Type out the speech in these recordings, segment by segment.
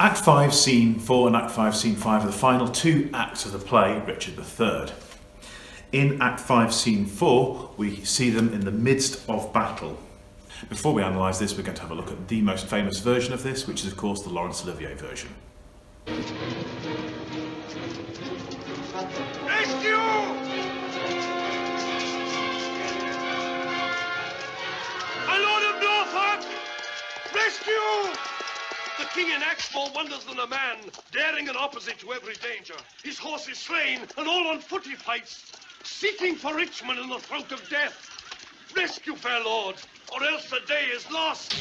Act 5, Scene 4 and Act 5, Scene 5 are the final two acts of the play Richard III. In Act 5, Scene 4, we see them in the midst of battle. Before we analyse this, we're going to have a look at the most famous version of this, which is of course the Laurence Olivier version. Rescue! My Lord of Norfolk! Rescue! The king enacts more wonders than a man, daring and opposite to every danger. His horse is slain, and all on foot he fights, seeking for Richmond in the throat of death. Rescue, fair lord, or else the day is lost.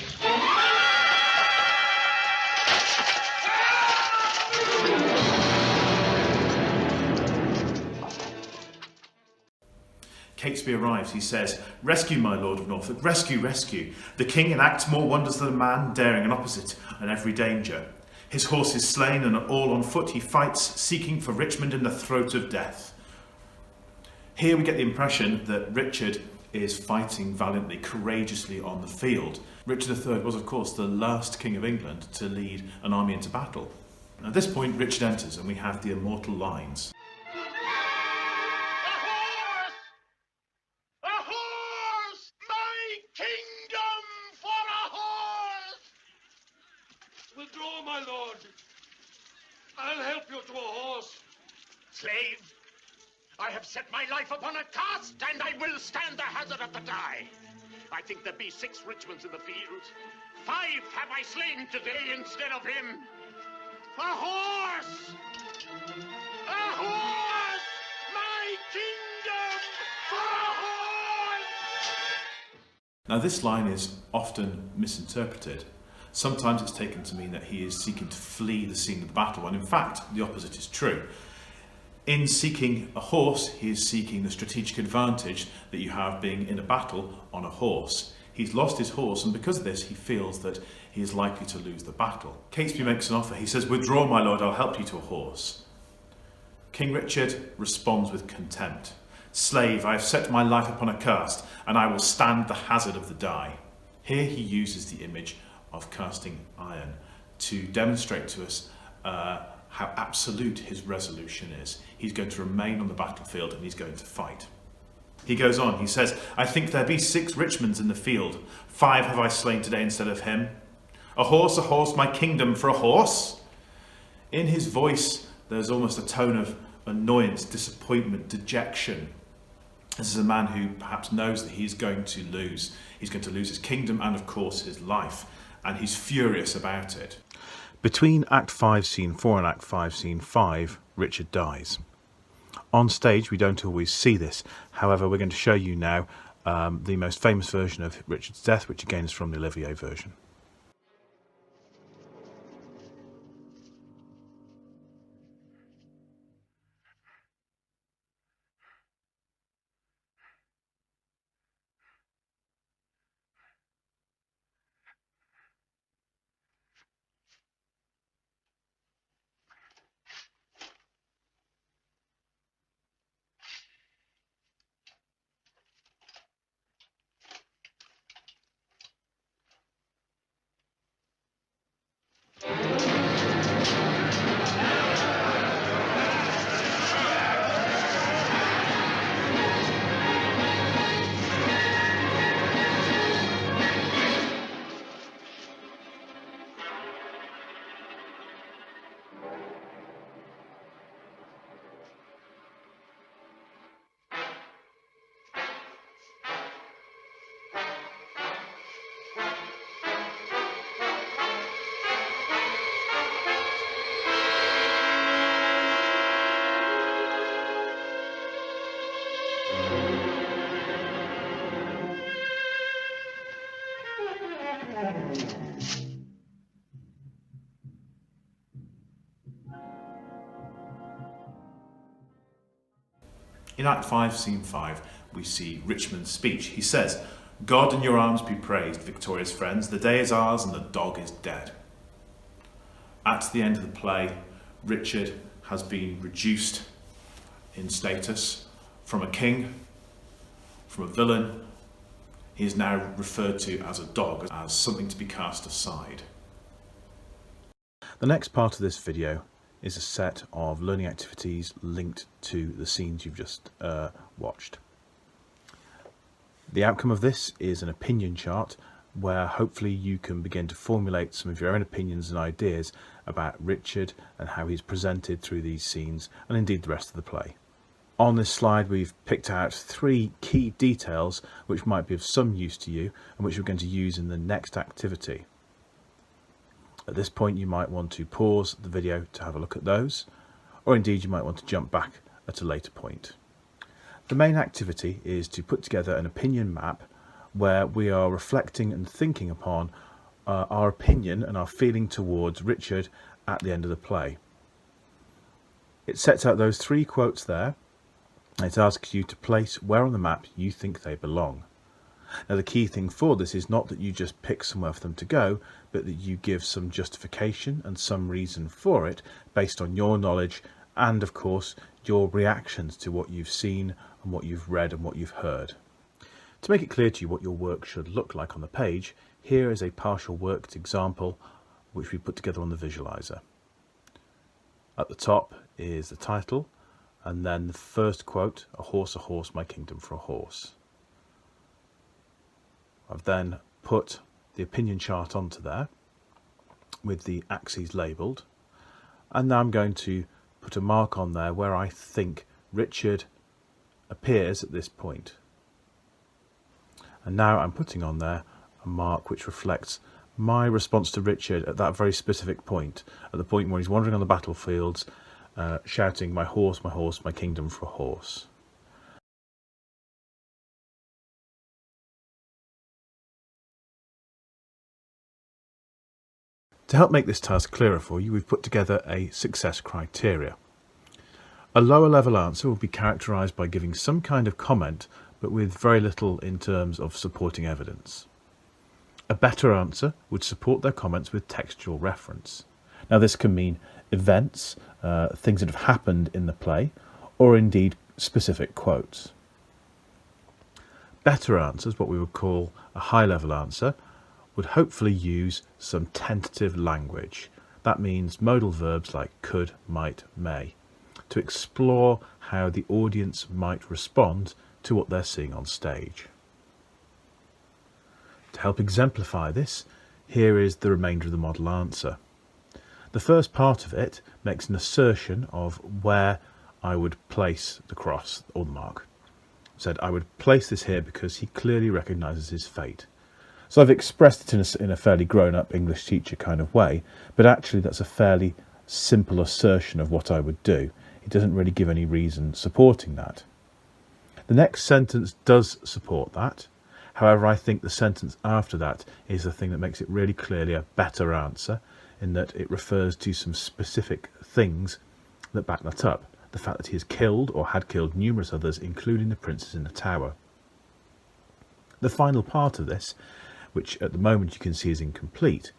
Shakespeare arrives, he says, "Rescue, my Lord of Norfolk, rescue, rescue. The king enacts more wonders than a man, daring and opposite in every danger. His horse is slain, and all on foot he fights, seeking for Richmond in the throat of death." Here we get the impression that Richard is fighting valiantly, courageously on the field. Richard III was, of course, the last king of England to lead an army into battle. At this point, Richard enters, and we have the immortal lines. Withdraw, my lord. I'll help you to a horse. Slave, I have set my life upon a cast, and I will stand the hazard of the die. I think there be 6 Richmonds in the field. 5 have I slain today instead of him. A horse! A horse! My kingdom for a horse! Now, this line is often misinterpreted. Sometimes it's taken to mean that he is seeking to flee the scene of the battle, when in fact the opposite is true. In seeking a horse, he is seeking the strategic advantage that you have being in a battle on a horse. He's lost his horse, and because of this he feels that he is likely to lose the battle. Shakespeare makes an offer. He says, "Withdraw, my lord, I'll help you to a horse." King Richard responds with contempt. "Slave, I have set my life upon a cast, and I will stand the hazard of the die." Here he uses the image of casting iron to demonstrate to us how absolute his resolution is. He's going to remain on the battlefield, and he's going to fight. He goes on, he says, "I think there be 6 Richmonds in the field. 5 have I slain today instead of him. A horse, my kingdom for a horse." In his voice, there's almost a tone of annoyance, disappointment, dejection. This is a man who perhaps knows that he's going to lose. He's going to lose his kingdom and, of course, his life. And he's furious about it. Between Act 5, Scene 4 and Act 5, Scene 5, Richard dies. On stage, we don't always see this. However, we're going to show you now the most famous version of Richard's death, which again is from the Olivier version. In Act 5, Scene 5, we see Richmond's speech. He says, "God in your arms be praised, victorious friends. The day is ours and the dog is dead." At the end of the play, Richard has been reduced in status from a king, from a villain. He is now referred to as a dog, as something to be cast aside. The next part of this video is a set of learning activities linked to the scenes you've just watched. The outcome of this is an opinion chart where hopefully you can begin to formulate some of your own opinions and ideas about Richard and how he's presented through these scenes, and indeed the rest of the play. On this slide we've picked out 3 key details which might be of some use to you and which we're going to use in the next activity. At this point you might want to pause the video to have a look at those, or indeed you might want to jump back at a later point. The main activity is to put together an opinion map where we are reflecting and thinking upon our opinion and our feeling towards Richard at the end of the play. It sets out those 3 quotes there. It asks you to place where on the map you think they belong. Now the key thing for this is not that you just pick somewhere for them to go, but that you give some justification and some reason for it based on your knowledge and of course your reactions to what you've seen and what you've read and what you've heard. To make it clear to you what your work should look like on the page, here is a partial worked example which we put together on the visualizer. At the top is the title, and then the first quote, a horse, my kingdom for a horse. I've then put the opinion chart onto there with the axes labelled, and now I'm going to put a mark on there where I think Richard appears at this point. And now I'm putting on there a mark which reflects my response to Richard at that very specific point, at the point where he's wandering on the battlefields shouting, my horse, my kingdom for a horse. To help make this task clearer for you, we've put together a success criteria. A lower level answer will be characterised by giving some kind of comment, but with very little in terms of supporting evidence. A better answer would support their comments with textual reference. Now this can mean events, things that have happened in the play, or indeed specific quotes. Better answers, what we would call a high level answer, would hopefully use some tentative language. That means modal verbs like could, might, may, to explore how the audience might respond to what they're seeing on stage. To help exemplify this, here is the remainder of the model answer. The first part of it makes an assertion of where I would place the cross or the mark. Said I would place this here because he clearly recognises his fate. So I've expressed it in a fairly grown-up English teacher kind of way, but actually that's a fairly simple assertion of what I would do. It doesn't really give any reason supporting that. The next sentence does support that. However, I think the sentence after that is the thing that makes it really clearly a better answer, in that it refers to some specific things that back that up. The fact that he has killed or had killed numerous others, including the princes in the tower. The final part of this, which at the moment you can see is incomplete,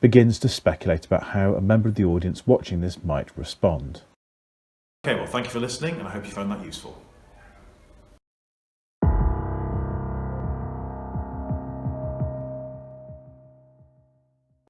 begins to speculate about how a member of the audience watching this might respond. Okay, well, thank you for listening, and I hope you found that useful.